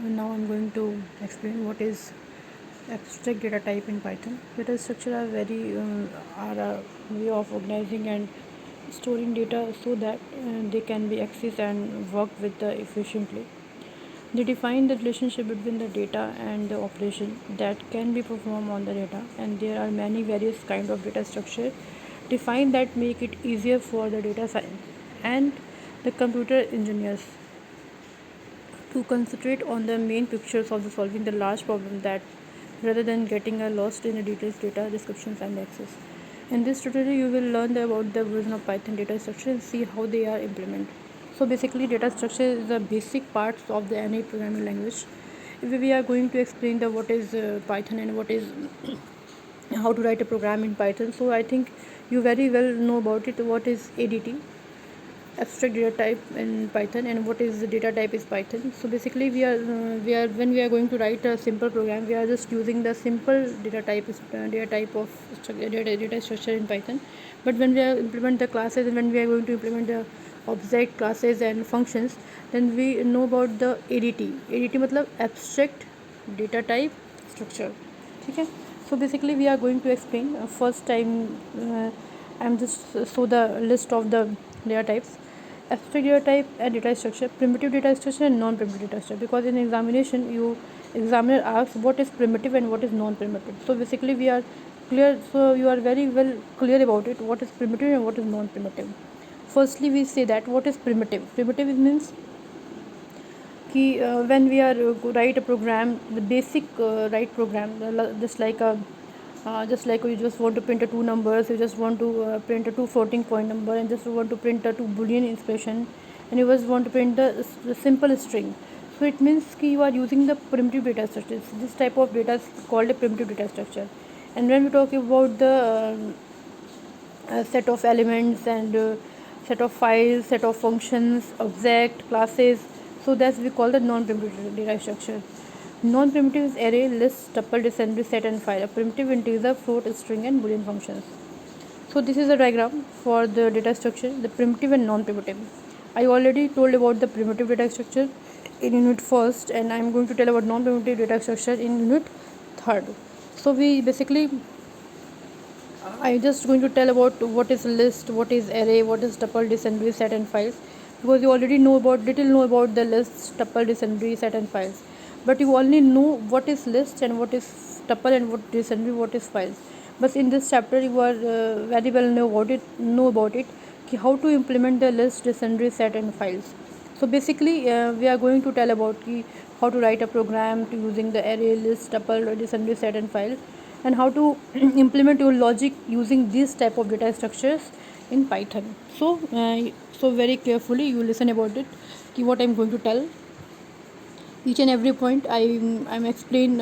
Now I'm going to explain what is abstract data type in Python. Data structure are a way of organizing and storing data so that they can be accessed and worked with efficiently. They define the relationship between the data and the operation that can be performed on the data, and there are many various kind of data structure defined that make it easier for the data science and the computer engineers to concentrate on the main pictures of the solving the large problem that rather than getting lost in the details data descriptions and access. In this tutorial you will learn about the version of Python data structure and see how they are implemented. So basically data structure is the basic parts of the any programming language. If we are going to explain the what is Python and what is how to write a program in Python, so I think you very well know about it. What is ADT, abstract data type in Python, and what is the data type is Python. So basically we are when we are going to write a simple program, we are just using the simple data type of data structure in Python. But when we are implement the classes and when we are going to implement the object classes and functions, then we know about the ADT मतलब abstract data type structure. ठीक है. So basically we are going to explain first time I'm just show the list of the data types: abstract data type and data structure, primitive data structure and non-primitive data structure. Because in examination examiner asks what is primitive and what is non-primitive. So basically we are clear, so you are very well clear about it, what is primitive and what is non-primitive. Firstly we say that what is primitive means कि when we are write a program, the basic write program, just like you just want to print a two numbers, you just want to print a two floating point number, and just want to print a two boolean expression, and you just want to print the simple string. So it means कि you are using the primitive data structure. This type of data is called a primitive data structure. And when we talk about the set of elements and set of files, set of functions, object, classes, so that's we call the non-primitive data structure. Non-primitive is array, list, tuple, dictionary, set and file. A primitive integer, float, string and boolean functions. So this is a diagram for the data structure, the primitive and non-primitive. I already told about the primitive data structure in unit first, and I am going to tell about non-primitive data structure in unit third. So we basically I just going to tell about what is list, what is array, what is tuple, dictionary, set and files, because you already know about the list, tuple, dictionary, set and files, but you only know what is list and what is tuple and what dictionary, what is files. But in this chapter you are very well know about it how to implement the list, dictionary, set and files. So basically we are going to tell about how to write a program to using the array, list, tuple, dictionary, set and file, and how to implement your logic using these type of data structures in Python. So very carefully you listen about it what I'm going to tell. Each and every point I'm explain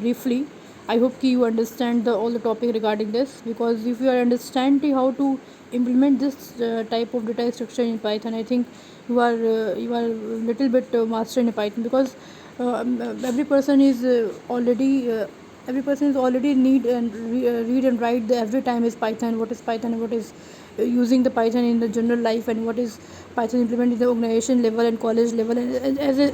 briefly. I hope you understand all the topic regarding this, because if you are understanding how to implement this type of data structure in Python, I think you are little bit master in Python, because every person is already need and read and write the every time is Python, what is Python, what is using the Python in the general life, and what is Python implemented in the organization level and college level and as a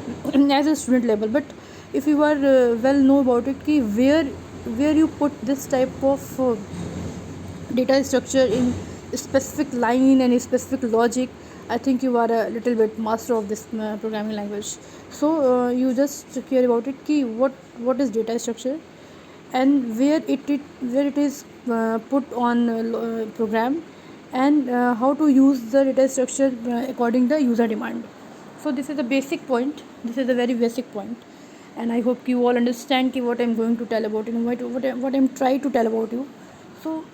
as a student level. But if you are well know about it ki where you put this type of data structure in specific line and specific logic, I think you are a little bit master of this programming language. So you just care about it ki what is data structure and where it is put on program, and how to use the data structure according the user demand. So this is the basic point, this is the very basic point, and I hope you all understand what I'm going to tell about you, what I'm trying to tell about you. So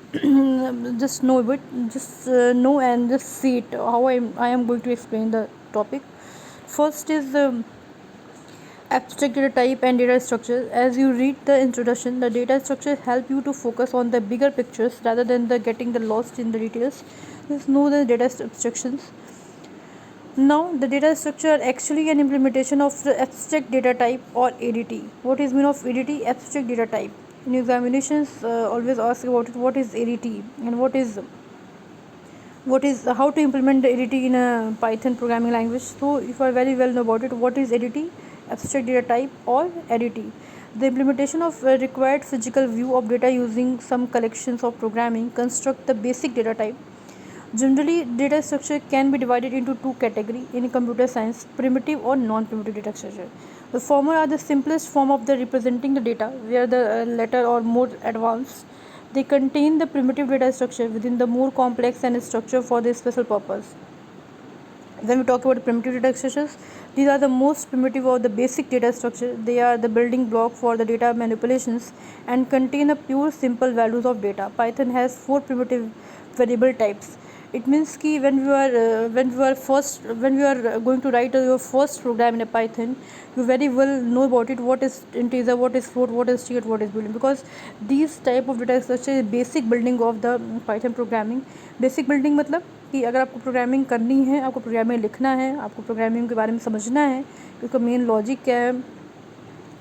just know it, just know and just see it how I am going to explain the topic. First is abstract data type and data structure. As you read the introduction, the data structure help you to focus on the bigger pictures rather than the getting the lost in the details. Just know the data abstractions. Now the data structure actually an implementation of the abstract data type or ADT. What is mean of ADT? Abstract data type. In examinations always ask about it, what is ADT and what is how to implement the ADT in a Python programming language. So if you are very well know about it, what is ADT? abstract data type or ADT. The implementation of a required physical view of data using some collections of programming construct the basic data type. Generally, data structure can be divided into two categories in computer science: primitive or non-primitive data structure. The former are the simplest form of the representing the data, where the latter or more advanced. They contain the primitive data structure within the more complex and structure for the special purpose. When we talk about primitive data structures, these are the most primitive of the basic data structure. They are the building block for the data manipulations and contain the pure simple values of data. Python has 4 primitive variable types. It means कि when you are going to write your first program in a Python, you very well know about it, what is integer, what is float, what is string, what is boolean, because these type of data structure is basic building of the Python programming. Basic building मतलब कि अगर आपको programming करनी है, आपको programming लिखना है, आपको प्रोग्रामिंग के बारे में समझना है कि उसका मेन लॉजिक क्या है,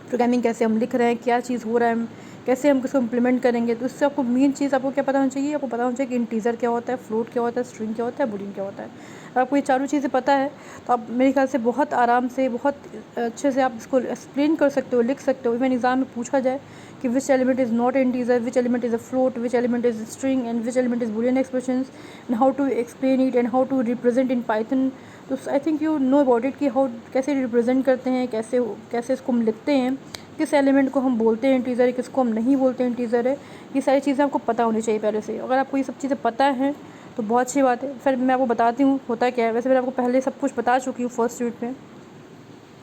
प्रोग्रामिंग कैसे हम लिख रहे हैं, क्या चीज़ हो रहा है, कैसे हम किसको इम्प्लीमेंट करेंगे, तो इससे आपको मेन चीज़ आपको क्या पता होना चाहिए, आपको पता होना चाहिए कि इंटीजर क्या होता है, फ्लोट क्या होता है, स्ट्रिंग क्या होता है, बूलियन क्या होता है. अगर आपको ये चारों चीज़ें पता है तो आप मेरे ख्याल से बहुत आराम से, बहुत अच्छे से आप इसको एक्सप्लेन कर सकते हो, लिख सकते हो. इवन एग्ज़ाम में पूछा जाए कि which element is not integer, which element is a float, which element is string and which element is boolean expressions, and how to explain it and how to represent in Python. तो I think you know about it कि how कैसे represent करते हैं, कैसे कैसे इसको हम लिखते हैं, किस एलिमेंट को हम बोलते हैं इंटीजर है, किसको हम नहीं बोलते हैं इंटीजर है. ये सारी चीज़ें आपको पता होनी चाहिए पहले से. अगर आपको ये सब चीज़ें पता हैं तो बहुत अच्छी बात है. फिर मैं आपको बताती हूँ होता क्या है. वैसे मैं आपको पहले सब कुछ बता चुकी हूँ फर्स्ट यूनिट में,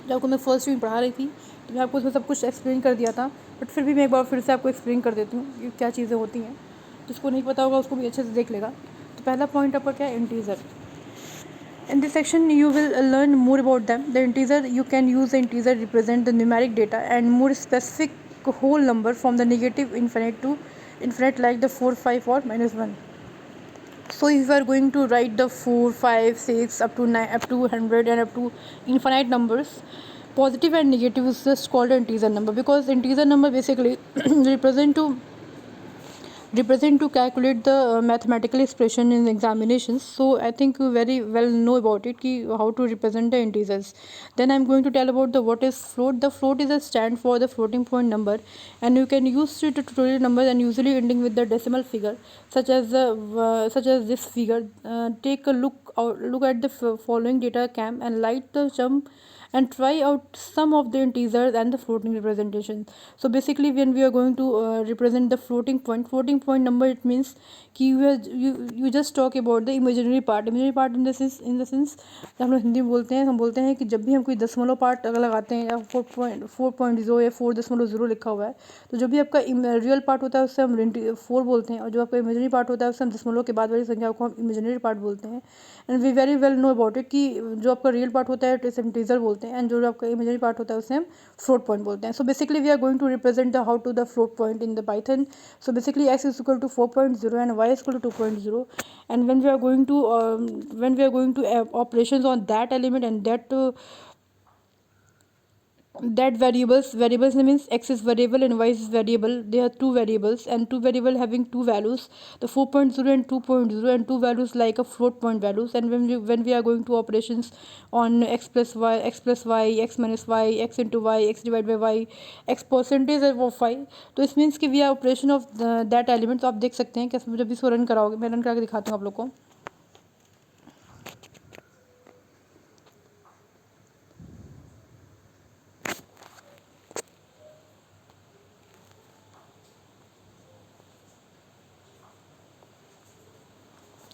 जब आपको मैं फर्स्ट यूनिट पढ़ा रही थी तो मैं आपको उसमें सब कुछ एक्सप्लेन कर दिया था, बट फिर भी मैं एक बार फिर से आपको एक्सप्लेन कर देती हूँ कि क्या चीज़ें होती हैं. जिसको नहीं पता होगा उसको भी अच्छे से देख लेगा. तो पहला पॉइंट आपका क्या है, integer. In this section, you will learn more about them. The integer, you can use the integer represent the numeric data and more specific whole number from the negative infinite to infinite, like the 4, 5 or -1. So if you are going to write the 4, 5, 6 up to 9, up to 100 and up to infinite numbers, positive and negative is just called an integer number, because integer number basically represent to calculate the mathematical expression in examinations. So I think you very well know about it ki how to represent the integers. Then I'm going to tell about the what is float. The float is a stand for the floating point number, and you can use it to tutorial numbers and usually ending with the decimal figure, such as this figure. Take a look at the following data cam and light the jump and try out some of the integers and the floating representation. So basically when we are going to represent the floating point number, it means कि you just talk about the imaginary part in the sense हम लोग हिंदी में बोलते हैं कि जब भी हम कोई दशमलव पार्ट अगर लगाते हैं या 4.0 या 4.0 लिखा हुआ है, तो जो भी आपका रियल पार्ट होता है उससे हम 4 बोलते हैं, और जो आपका इमेजिनरी पार्ट होता है उससे हम दशमलव के बाद वाली संख्या को हम इमेजिनरी पार्ट बोलते हैं. And we very well know about it कि जो आपका रियल पार्ट होता है उसे हम टीजर बोलते हैं, एंड जो आपका इमेजिनरी पार्ट होता है उसे हम फ्लोट पॉइंट बोलते हैं. So basically we are going to represent the how to the float point in the Python. So basically x is equal to 4.0 and y is equal to 2.0, and when we are going to operations on that element and that variables means x is variable and y is variable. They are two variables, and two variable having two values, the 4.0 and 2.0, and two values like a float point values. And when we are going to operations on x plus y, x minus y, x into y, x divided by y, x percentage of y, तो इस means कि we are operation of that element. तो आप देख सकते हैं कैसे जब इसको रन कराओगे, मैं रन करा के दिखाती हूँ आप लोग को.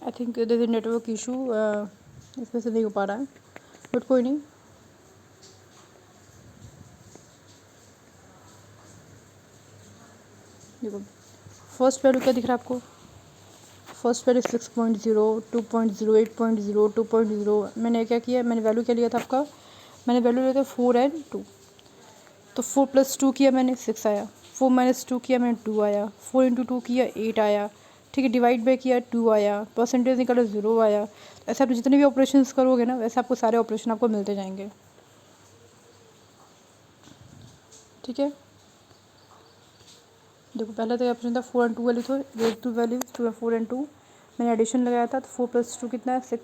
I think there is network issue, इस वजह से नहीं हो पा रहा है, बट कोई नहीं. देखो फर्स्ट वैल्यू क्या दिख रहा है आपको, फर्स्ट वैल्यू 6.0, 2.0, 8.0, 2.0. मैंने क्या किया, मैंने वैल्यू क्या लिया था आपका, मैंने वैल्यू लिया था 4 and 2. तो 4 + 2 किया मैंने 6 आया, 4 - 2 किया मैंने 2 आया, 4 × 2 किया 8 आया, ठीक है. डिवाइड बाय किया 2 आया, परसेंटेज निकाला 0 आया. ऐसे आप जितने भी ऑपरेशंस करोगे ना, वैसे आपको सारे ऑपरेशन आपको मिलते जाएंगे, ठीक है. देखो पहले तो ऑप्शन था 4 and 2 वैल्यू, तो 2 वैल्यू 4 and 2 मैंने एडिशन लगाया था, तो 4 + 2 कितना है 6,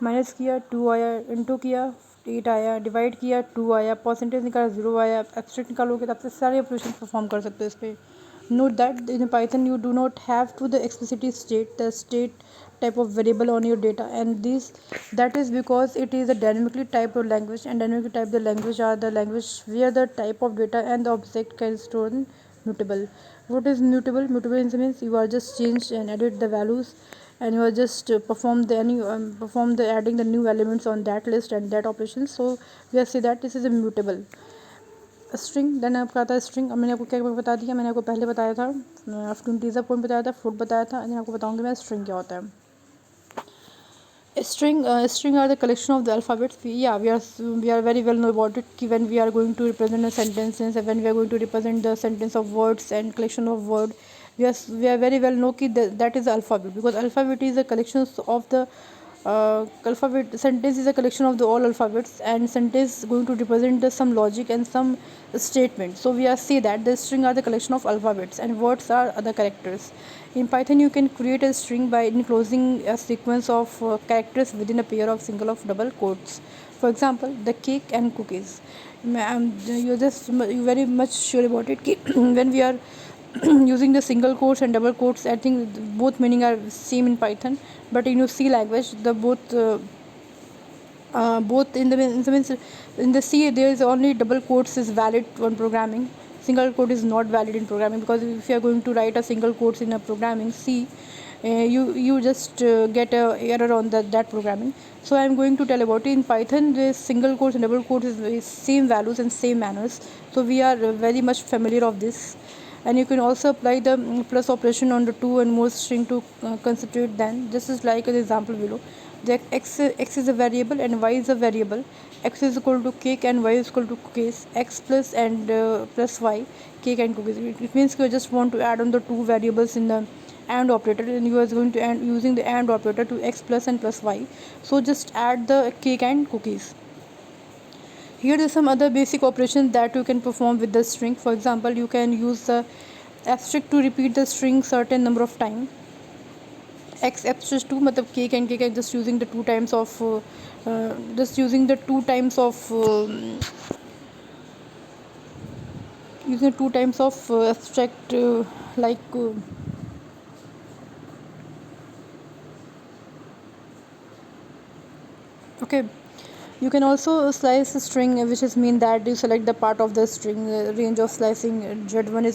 माइनस किया 2 आया, इंटू किया 8 आया, डिवाइड किया 2 आया, परसेंटेज निकाला 0 आया, एब्स्ट्रैक्ट निकालोगे तो आप सारे ऑपरेशन परफॉर्म कर सकते हो इस पर. Note that in Python you do not have to the explicitly state the state type of variable on your data, and this that is because it is a dynamically typed language, and dynamically typed the language are the language where the type of data and the object can store in mutable. What is mutable? Mutable means you are just change and edit the values, and you are just perform the adding the new elements on that list and that operation. So we say that this is a mutable. String then आपका आता है string. अब मैंने आपको क्या बता दिया, मैंने आपको पहले बताया था, आफ्टर इंटीजर पॉइंट बताया था, फ्लोट बताया था, एंड आपको बताऊंगी मैं स्ट्रिंग क्या होता है. String are the collection of the alphabets. Yeah, we are very well know about it. When we are going to represent a sentences, when we are going to represent the sentence of words and collection of word, we are very well know that is the alphabet, because alphabet is a collection of the alphabet. Sentence is a collection of the all alphabets, and sentence is going to represent some logic and some statement. So we are say that the string are the collection of alphabets and words are other characters. In Python, you can create a string by enclosing a sequence of characters within a pair of single or double quotes. For example, the cake and cookies. You're very much sure about it. When we are using the single quotes and double quotes, I think both meaning are same in Python. But in your C language, the both in the C there is only double quotes is valid on programming. Single quote is not valid in programming, because if you are going to write a single quotes in a programming C, you just get a error on that programming. So I am going to tell about it. In Python, the single quotes and double quotes is same values and same manners. So we are very much familiar of this. And you can also apply the plus operation on the two and more string to constitute them. This is like an example below. The x is a variable and y is a variable. X is equal to cake and y is equal to cookies. X plus and plus y, cake and cookies. It means you just want to add on the two variables in the and operator, and you are going to add using the and operator to x plus and plus y. So just add the cake and cookies. Here are some other basic operations that you can perform with the string. For example, you can use the abstract to repeat the string certain number of times. X abstract 2 matlab cake and cake, just using the two times of using two times of abstract like okay. You can also slice a string, which is mean that you select the part of the string. Range of slicing, z1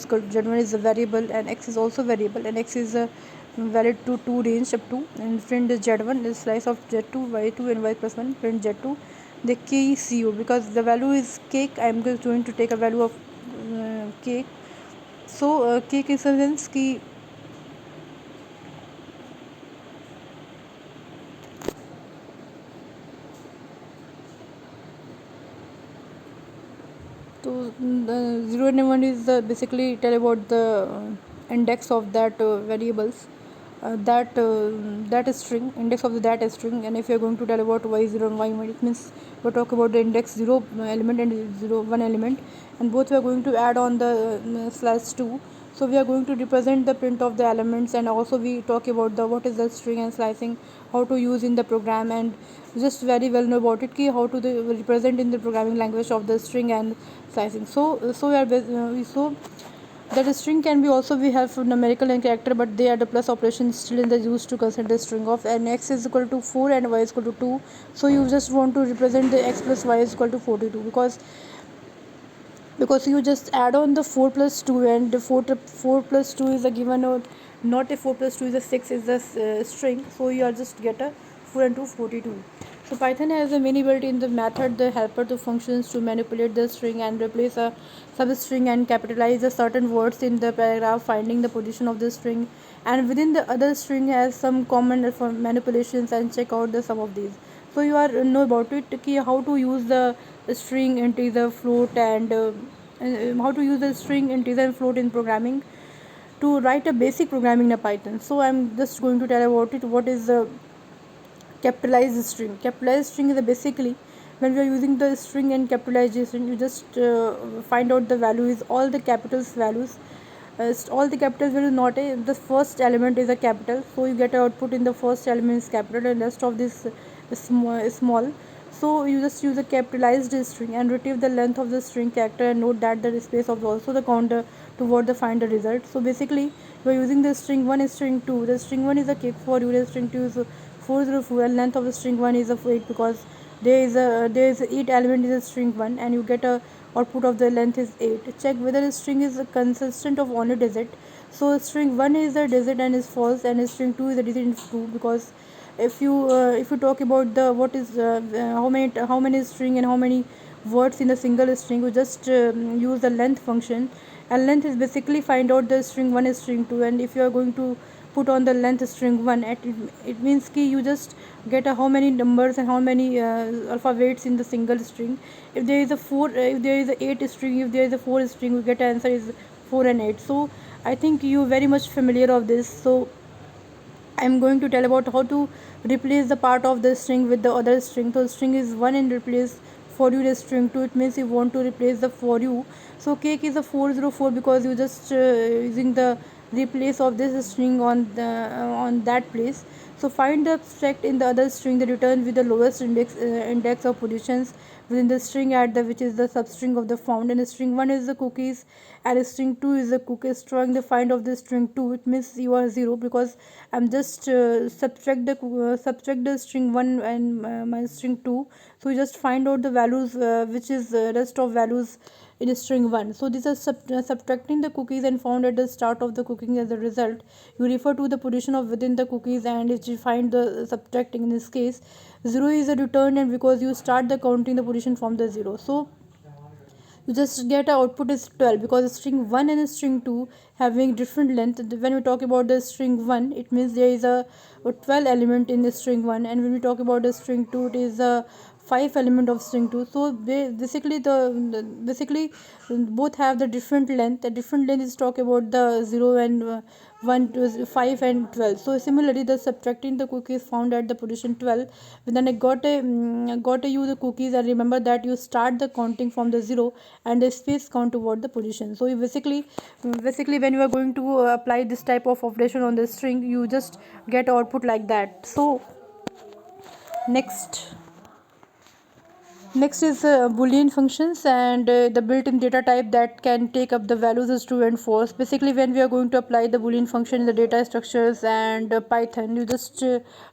is a variable and x is also variable, and x is valid to 2 range up to, and print is z1 is slice of z2, y2 and y plus 1, print z2. The key is cu, because the value is cake. I am going to take a value of cake. So cake is a sense key. So the 0 and 1 is basically tell about the index of that variables, that is string, index of that is string. And if you are going to tell about y0 and y1, it means we talk about the index 0 element and 1 element, and both we are going to add on the slash 2. So we are going to represent the print of the elements, and also we talk about the what is the string and slicing, how to use in the program, and just very well know about it, how to represent in the programming language of the string and slicing. So we are so that a string can be also be helpful numerical and character, but they are the plus operation still in the use to consider string of, and x is equal to 4 and y is equal to 2. So you just want to represent the x plus y is equal to 42, because you just add on the 4 plus 2, and the 4 plus 2 is a given, or not a 4 plus 2 is a 6 is a string. So you are just get a 4 and 2 42. So Python has a many built in the method the helper to functions to manipulate the string and replace a substring and capitalize the certain words in the paragraph, finding the position of the string, and within the other string has some common manipulations, and check out the sum of these. So you are know about it how to use the string, integer, float, and how to use the string, integer and float in programming to write a basic programming in Python. So I'm just going to tell about it. What is the capitalized string? Capitalized string is basically when we are using the string and capitalization, you just find out the value is all the capitals values. All the capitals value, not a the first element is a capital, so you get an output in the first element is capital, and rest of this is small. So you just use a capitalized string and retrieve the length of the string character and note that the space of also the counter toward the find the result. So basically you are using the string 1 and string 2. The string 1 is a kick for you, the string 2 is 404 and length of the string 1 is a 8 because there is a 8 element in the string 1 and you get a output of the length is 8. Check whether the string is consistent of only digit. So string 1 is a digit and is false, and string 2 is a digit in 2 because if you talk about the what is how many string and how many words in a single string, you just use the length function, and length is basically find out the string 1 is string 2, and if you are going to put on the length string 1 it means ki you just get how many numbers and how many alphabets in the single string. If there is a 4 if there is a 8 string, if there is a 4 string, you get answer is 4 and 8. So I think you very much familiar of this. So I am going to tell about how to replace the part of the string with the other string. So string is 1 and replace for you the string 2. It means you want to replace the for you. So cake is a 404 because you just using the replace of this string on that place. So find the abstract in the other string that return with the lowest index of positions within the string at the which is the substring of the found, and string 1 is the cookies and string 2 is the cookies. Drawing the find of the string 2, it means you are 0 because I'm just subtract the string 1 and my string 2. So you just find out the values which is rest of values in string 1. So this is subtracting the cookies and found at the start of the cooking. As a result, you refer to the position of within the cookies, and if you find the subtracting, in this case 0 is a return, and because you start the counting the position from the 0. So you just get a output is 12 because string 1 and string 2 having different length. When we talk about the string 1, it means there is a 12 element in the string 1, and when we talk about the string 2, it is a 5 element of string 2. So basically basically both have the different length. The different length is talk about the 0 and 1 to 5 and 12. So similarly the subtracting the cookies found at the position 12, then I got to use the cookies, and remember that you start the counting from the 0 and the space count toward the position. So you basically when you are going to apply this type of operation on the string, you just get output like that. So next is boolean functions, and the built-in data type that can take up the values is true and false. Basically when we are going to apply the boolean function in the data structures and Python, you just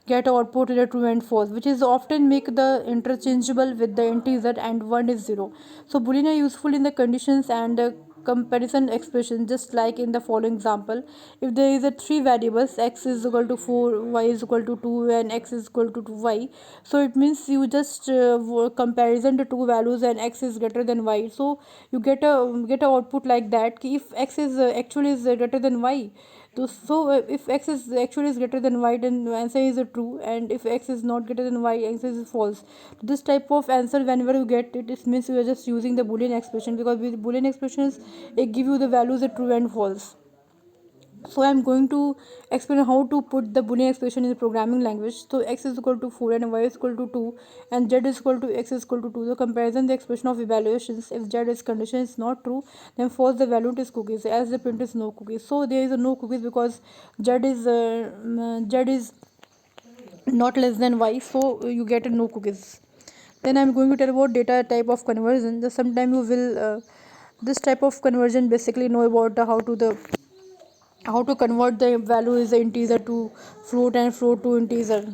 get output in a true and false, which is often make the interchangeable with the integer, and 1 is 0. So boolean are useful in the conditions and comparison expression, just like in the following example. If there is a 3 variables, x is equal to 4, y is equal to 2, and x is equal to 2y, so it means you just comparison the two values and x is greater than y. So you get a output like that if x is actually is greater than y. So if x is actually is greater than y, then the answer is true, and if x is not greater than y, answer is false. This type of answer whenever you get it, it means you are just using the boolean expression, because with boolean expressions it give you the values of true and false. So I'm going to explain how to put the boolean expression in the programming language. So x is equal to 4 and y is equal to 2 and z is equal to x is equal to 2. The comparison the expression of evaluations. If z is condition is not true, then false the value is cookies, as the print is no cookies. So there is a no cookies because z is not less than y, so you get a no cookies. Then I'm going to tell about data type of conversion. The sometime you will this type of conversion basically know about how to convert the value is the integer to float and float to integer.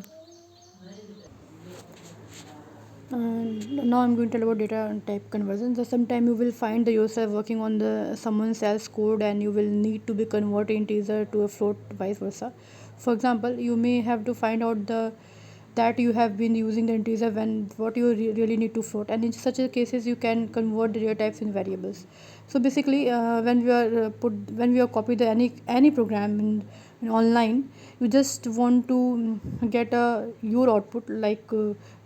Now I'm going to tell about data type conversion. So sometime you will find the yourself working on the someone else code, and you will need to be convert integer to a float, vice versa. For example, you may have to find out that you have been using the integer when what you really need to float, and in such a cases you can convert the data types in variables. So basically when we are copy the any program in online, you just want to get your output like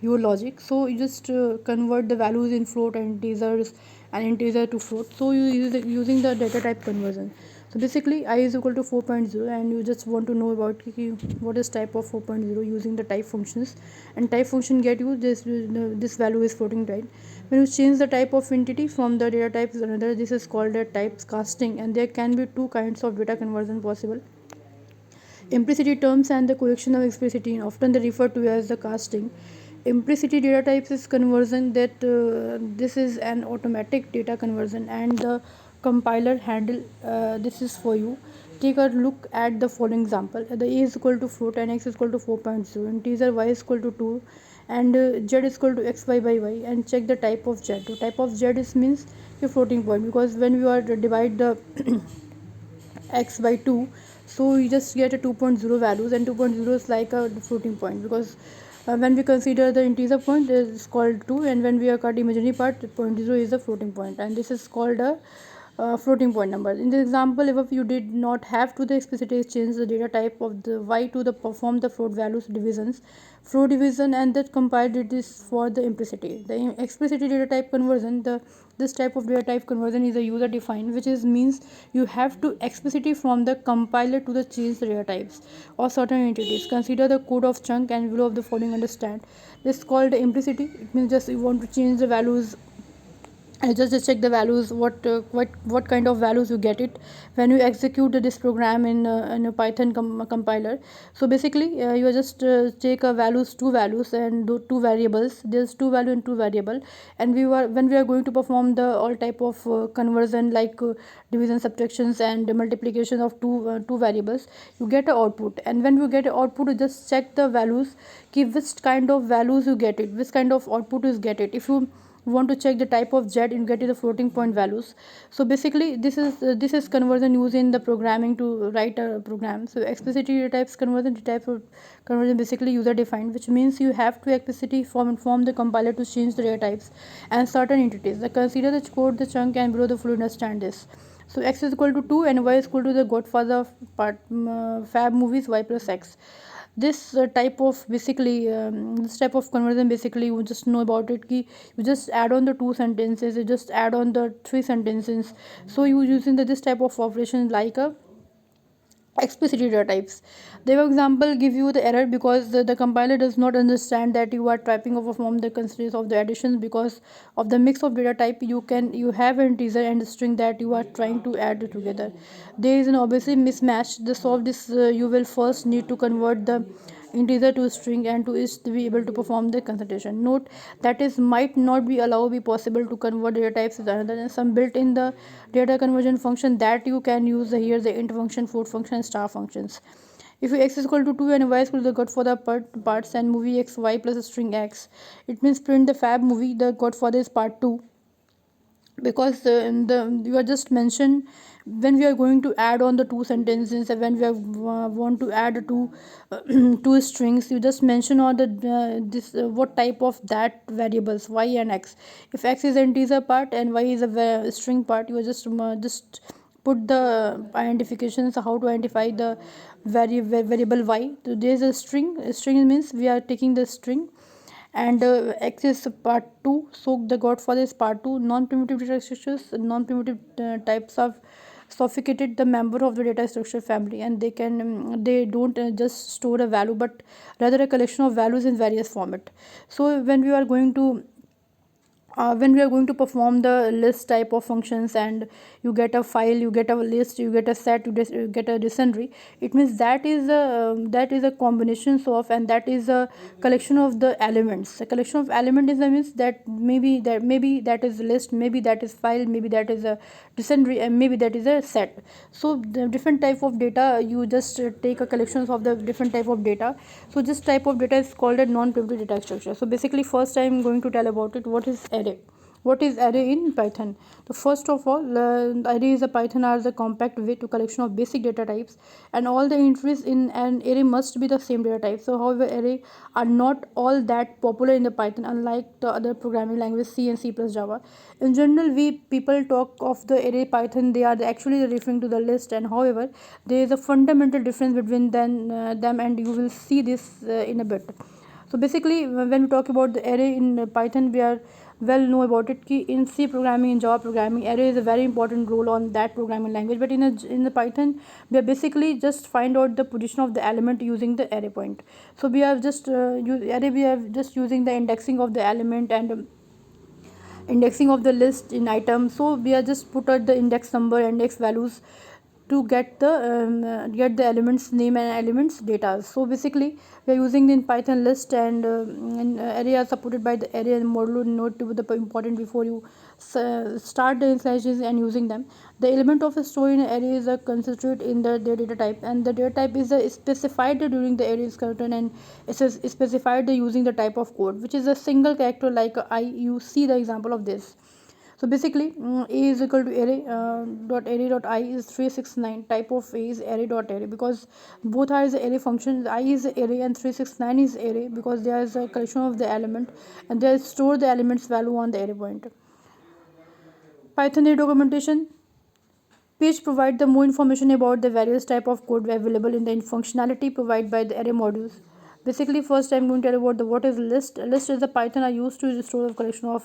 your logic. So you just convert the values in float and integers and integer to float. So you using the data type conversion. So basically I is equal to 4.0, and you just want to know about what is type of 4.0 using the type functions, and type function get you this value is floating, right? When you change the type of entity from the data type to another, this is called a typecasting, and there can be two kinds of data conversion possible: implicity terms and the correction of explicity, often they refer to as the casting. Implicity data types is conversion that this is an automatic data conversion and the compiler handle this is for you. Take a look at the following example. The a is equal to float and x is equal to 4.0, integer y is equal to 2, and z is equal to xy by y, and check the type of z. The type of z is means a floating point, because when you are divide the x by 2, so you just get a 2.0 values, and 2.0 is like a floating point, because when we consider the integer point it is called 2, and when we are cut imaginary part, 0.0 is a floating point, and this is called a floating point number. In this example, if you did not have to the explicitly change the data type of the y to the perform the float values divisions, float division, and that compiled it is for the implicity. The explicit data type conversion, this type of data type conversion is a user defined, which is means you have to explicitly from the compiler to the change the data types or certain entities. Consider the code of chunk and below of the following understand. This is called implicity. It means just you want to change the values, just check the values, what kind of values you get it when you execute this program in a python compiler. So basically you are just take a values, two values, and do two variables. There's two value and two variable, and when we are going to perform the all type of conversion like division, subtractions, and multiplication of two variables, you get a output, and when you get a output, you just check the values, give which kind of values you get it, which kind of output you get it. If you want to check the type of z, you get the floating point values. So basically this is conversion used in the programming to write a program. So explicitly data types conversion, the type of conversion basically user defined, which means you have to explicitly inform the compiler to change the data types and certain entities. The consider the code, the chunk, and below the full understand this. So x is equal to 2 and y is equal to the godfather part fab movies y plus x. This type of basically this type of conversion, basically you just know about it ki you just add on the two sentences, you just add on the three sentences. So you using this type of operation like a explicit data types. The example give you the error because the compiler does not understand that you are typing of a form the constraints of the additions because of the mix of data type. You have an integer and string that you are trying to add together. There is an obviously mismatch. To solve this, you will first need to convert the integer to string and to is to be able to perform the consultation. Note that is might not be allowed be possible to convert data types is another than some built in the data conversion function that you can use here, the int function, float function, star functions. If x is equal to 2 and y is equal to the godfather parts and movie x y plus string x, it means print the fab movie, the godfather is part 2, because you are just mentioned when we are going to add on the two sentences, when we are, want to add two strings, you just mention on the this what type of that variables y and x. If x is an integer part and y is a string part, you are just put the identifications how to identify the variable y. So there is a string means we are taking the string, and x is part 2, so the godfather is part 2. Non-primitive data structures, non-primitive types of sophisticated the member of the data structure family, and they don't just store a value but rather a collection of values in various format. So when we are going to perform the list type of functions, and you get a file, you get a list, you get a set, you get a dictionary, it means that is a combination of, and that is a collection of the elements. A collection of element is means that maybe that is list, maybe that is file, maybe that is a dictionary, and maybe that is a set. So the different type of data, you just take a collections of the different type of data. So this type of data is called a non-primitive data structure. So basically first I am going to tell about it, what is array. What is array in Python? So first of all, array is a Python are the compact way to collection of basic data types, and all the entries in an array must be the same data type. So however, array are not all that popular in the Python, unlike the other programming language C and C plus Java. In general, we people talk of the array Python, they are actually referring to the list, and however there is a fundamental difference between them, and you will see this in a bit. So basically when we talk about the array in Python, we are well know about it ki in C programming, in Java programming, array is a very important role on that programming language, but in the Python we are basically just find out the position of the element using the array point. So we are just array, we are just using the indexing of the element and indexing of the list in item. So we are just put out the index number, index values to get the elements name and elements data. So basically we are using in Python list and array are supported by the array and modulo. Note to the important before you start the initialization and using them. The element of a store in an array is a constitute in their data type, and the data type is specified during the array is curtain, and it is specified using the type of code, which is a single character like I. You see the example of this. So basically a is equal to array dot array dot I is 369. Type of a is array dot array, because both are the array functions. I is array and 369 is array because there is a collection of the element and they store the elements value on the array pointer. Python array documentation page provide the more information about the various type of code available in the functionality provided by the array modules. Basically, first I'm going to tell you about the what is list. A list is a Python are used to store a collection of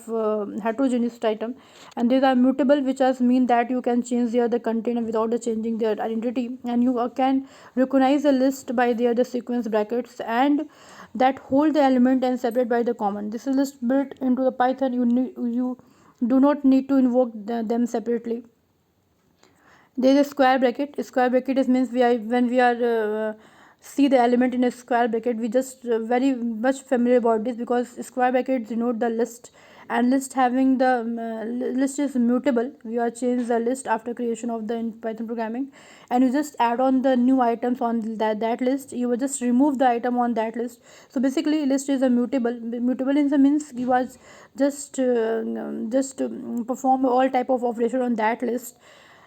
heterogeneous item, and these are mutable, which does mean that you can change the container without the changing their identity, and you can recognize a list by the sequence brackets and that hold the element and separate by the comment. This is list built into the Python. You do not need to invoke them separately. There is a square bracket. Square bracket is means we are when we are see the element in a square bracket, we just very much familiar about this because square brackets denote the list, and list having the list is mutable. We are change the list after creation of the in Python programming, and you just add on the new items on that list. You will just remove the item on that list. So basically list is a mutable in the means you are just perform all type of operation on that list.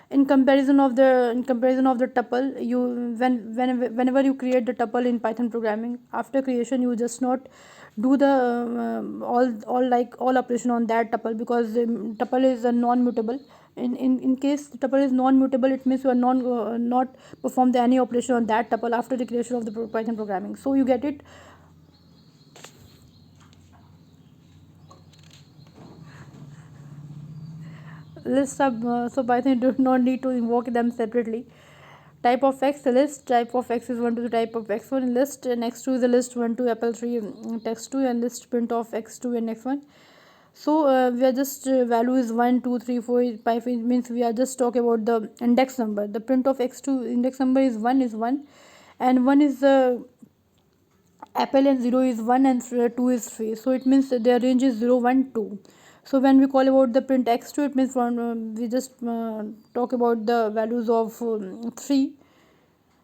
In comparison of the tuple, you whenever you create the tuple in Python programming, after creation you just not do the all operation on that tuple, because tuple is a non-mutable. In case the tuple is non-mutable, it means you are not perform the any operation on that tuple after the creation of the Python programming. So you get it. Lists are so Python do not need to invoke them separately. Type of x list. Type of x is 1 to the type of x1 list, and x2 is the list 1 to apple 3 text 2 and list print of x2 and x1. So we are just value is 1 2 3 4 5 means we are just talking about the index number. The print of x2 index number is 1 and 1 is the apple and 0 is 1 and 2 is 3. So it means their range is 0 1 2. So when we call about the print x2, it means we just talk about the values of 3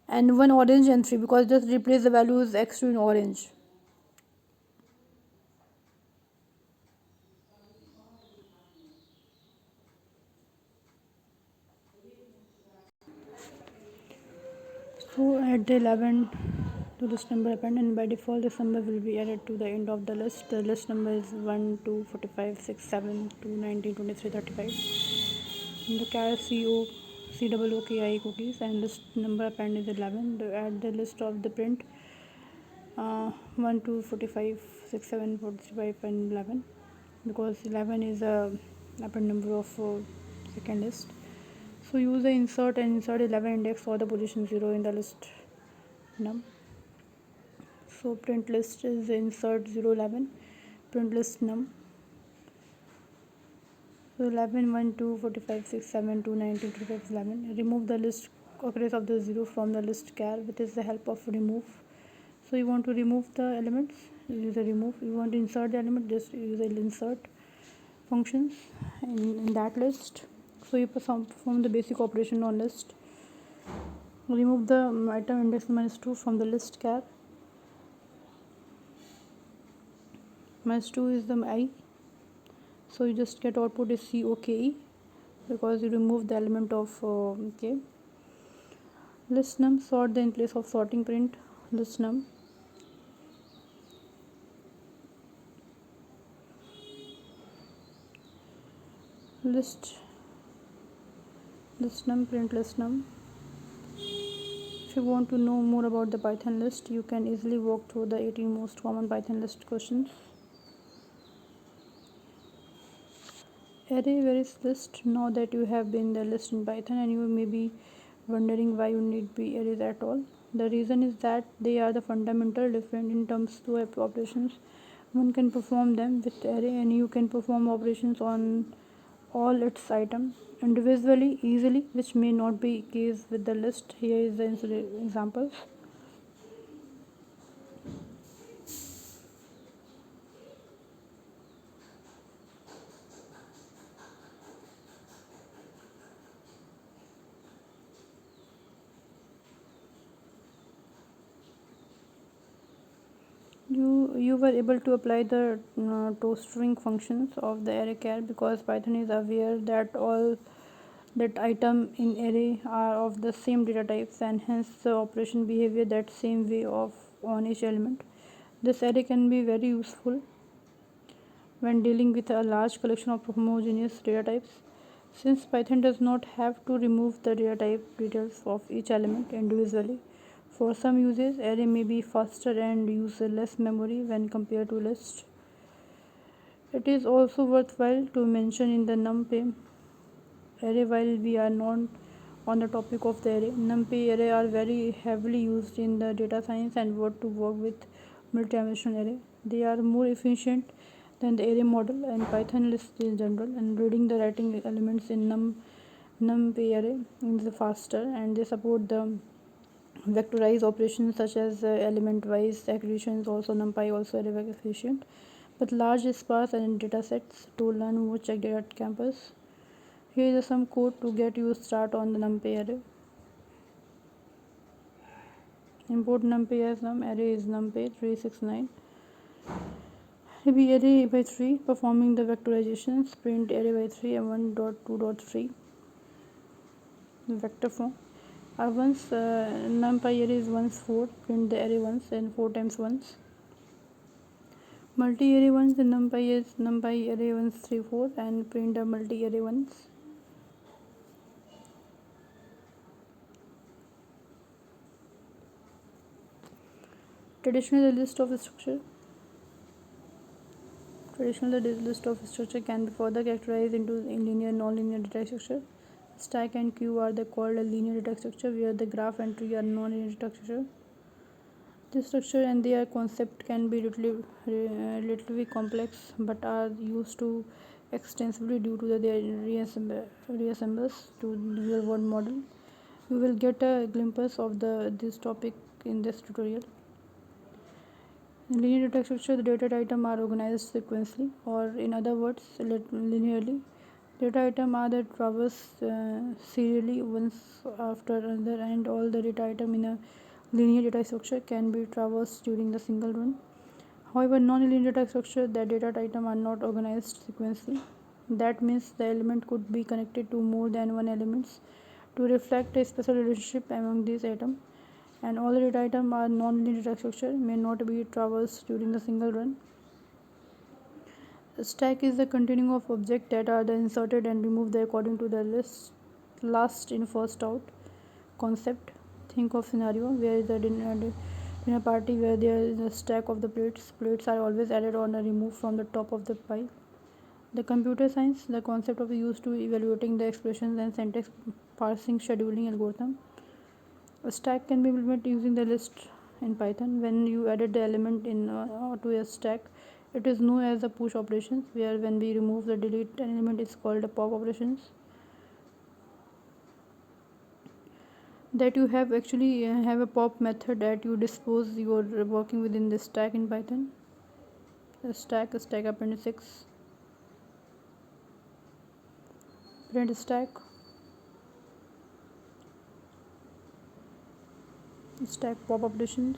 and 1 orange and 3, because just replace the values x2 in orange. So add the 11 to this number append, and by default this number will be added to the end of the list. The list number is 1 2 45 6 7 2 19 23 35. And the char COOKI cookies, and list number append is 11. To add the list of the print 1 2 45 6 7 45 and 11, because 11 is a append number of second list. So use the insert and insert 11 index for the position 0 in the list num. So print list is insert 0 11 print list num. So 11 1 2 45 6 7 2 19 25 11. Remove the list occurrence of the 0 from the list char with the help of remove. So you want to remove the elements, use a remove. You want to insert the element, just use the insert functions in that list. So you perform the basic operation on list. Remove the item index -2 from the list char. -2 is the I, so you just get output is COKE because you remove the element of K. List num, sort the in place of sorting print list num. List num print list num. If you want to know more about the Python list, you can easily walk through the 18 most common Python list questions. Array, where is list? Now that you have been the list in Python, and you may be wondering why you need be arrays at all. The reason is that they are the fundamental different in terms of operations. One can perform them with array, and you can perform operations on all its items individually easily, which may not be case with the list. Here is the examples. You were able to apply the toString functions of the array char because Python is aware that all that item in array are of the same data types, and hence the operation behavior that same way of on each element. This array can be very useful when dealing with a large collection of homogeneous data types, since Python does not have to remove the data type details of each element individually. For some uses, array may be faster and use less memory when compared to list. It is also worthwhile to mention in the NumPy array, while we are not on the topic of the array, NumPy array are very heavily used in the data science and what to work with multi-dimensional array. They are more efficient than the array model and Python list in general, and reading the writing elements in NumPy array is faster, and they support the vectorize operations such as element wise accretions. Also NumPy also very efficient, but large sparse and data sets to learn more. Check data at campus. Here is some code to get you start on the NumPy array. Import NumPy as array is NumPy 369. Be array by 3, performing the vectorizations. Print array by 3 and 1.2.3 vector form. Once NumPy array is once 4, print the array once and 4 times once. Multi array once, the NumPy is NumPy array once 3 4 and print the multi array once. Traditionally, the list of structure. Traditionally, the list of structure can be further characterized into linear and non-linear data structure. Stack and queue are called a linear data structure, where the graph and tree are non-linear data structure. This structure and their concept can be relatively complex, but are used to extensively due to their reassembles to real world model. You will get a glimpse of this topic in this tutorial. In linear data structure, the data items are organized sequentially, or in other words, linearly. Data items are traversed serially once after another, and all the data items in a linear data structure can be traversed during the single run. However, non-linear data structure, the data items are not organized sequentially. That means the element could be connected to more than one elements to reflect a special relationship among these items, and all the data items are non-linear data structure may not be traversed during the single run. A stack is the continuum of objects that are inserted and removed according to the last in first out concept. Think of scenario where is a dinner party where there is a stack of the plates. Plates are always added or removed from the top of the pile. The computer science, the concept of used to evaluating the expressions and syntax parsing scheduling algorithm. A stack can be implemented using the list in Python. When you added the element in to a stack, it is known as the push operations, where when we remove the delete an element is called a pop operations. That you have actually have a pop method that you dispose you are working within the stack in Python. A stack append 6, print stack pop operations.